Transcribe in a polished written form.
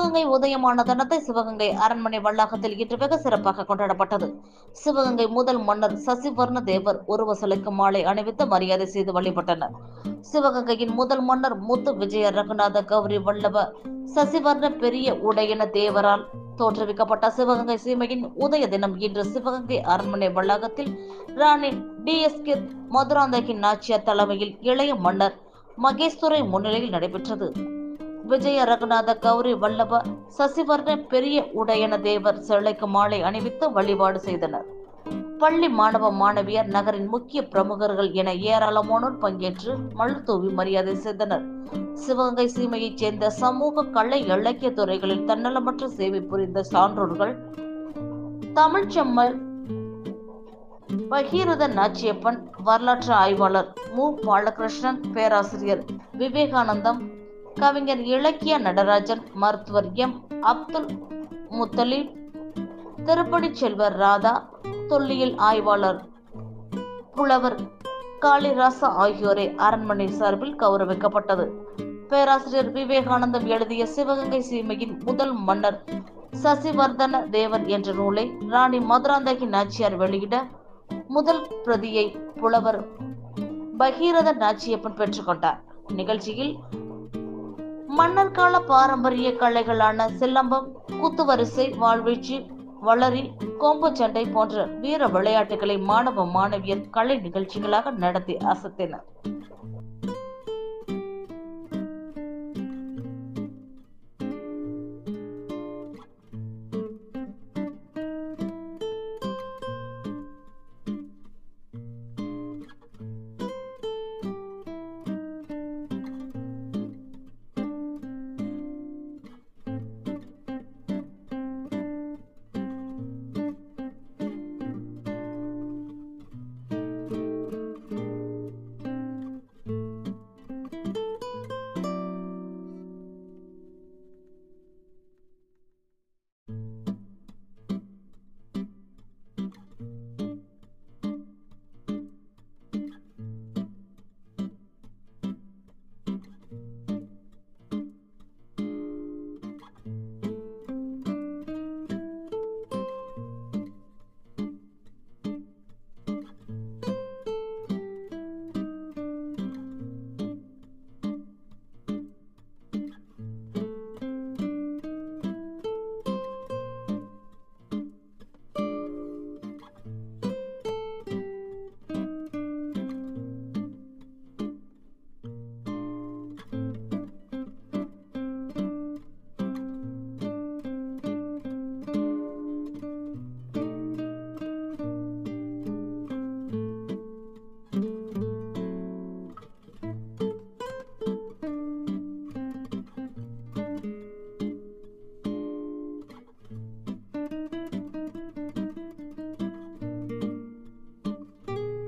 சிவகங்கை உதயமான தினத்தை சிவகங்கை அரண்மனை வளாகத்தில் இன்று வெகு சிறப்பாக கொண்டாடப்பட்டது. சிவகங்கை முதல் மன்னர் சசிவர்ண தேவர் உருவ சிலைக்கு மாலை அணிவித்து மரியாதை செய்து வழிபட்டனர். சிவகங்கையின் முதல் மன்னர் முத்து விஜய ரகுநாத கௌரி வல்லப சசிவர்ண பெரிய உடையன தேவரால் தோற்றுவிக்கப்பட்ட சிவகங்கை சீமையின் உதய தினம் இன்று சிவகங்கை அரண்மனை வளாகத்தில் ராணி DSK மதுராந்தகி நாச்சியார் தலைமையில் இளைய மன்னர் மகேஸ்வரை முன்னிலையில் நடைபெற்றது. விஜய ரகுநாத கௌரி வல்லப சசிவர்ண பெரிய உடையன தேவர் சிலைக்கு மாலை அணிவித்து வழிபாடு செய்தனர். பள்ளி மாணவ மாணவியர், நகரின் முக்கிய பிரமுகர்கள் என ஏராளமானோர் பங்கேற்று மலர் தூவி மரியாதை செய்தனர். சிவகங்கை சீமையைச் சேர்ந்த சமூக, கலை, இலக்கிய துறைகளில் தன்னலமற்ற சேவை புரிந்த சான்றோர்கள் தமிழ்ச்செம்மல் பகீரத நாச்சியப்பன், வரலாற்று ஆய்வாளர் மு. பாலகிருஷ்ணன், பேராசிரியர் விவேகானந்தம், கவிஞர் இலக்கிய நடராஜன், மருத்துவர் M. அப்துல் முத்தலீப், திருப்படி செல்வர் ராதா, தொல்லியல் ஆய்வாளர் புலவர் காளிராசா ஆகியோரை அரண்மனை சார்பில் கௌரவிக்கப்பட்டது. பேராசிரியர் விவேகானந்தம் எழுதிய சிவகங்கை சீமையின் முதல் மன்னர் சசிவர்தன தேவர் என்ற நூலை ராணி மதுராந்தகி நாச்சியார் வெளியிட முதல் பிரதியை புலவர் பகீரத நாச்சியப்பன் பெற்றுக்கொண்டார். நிகழ்ச்சியில் மன்னர் கால பாரம்பரிய கலைகளான சிலம்பம், குத்துவரிசை, வாழ்வீச்சு, வளரி, கோம்பு சண்டை போன்ற வீர விளையாட்டுகளை மாணவ மாணவியர் கலை நிகழ்ச்சிகளாக நடத்தி அசத்தினர்.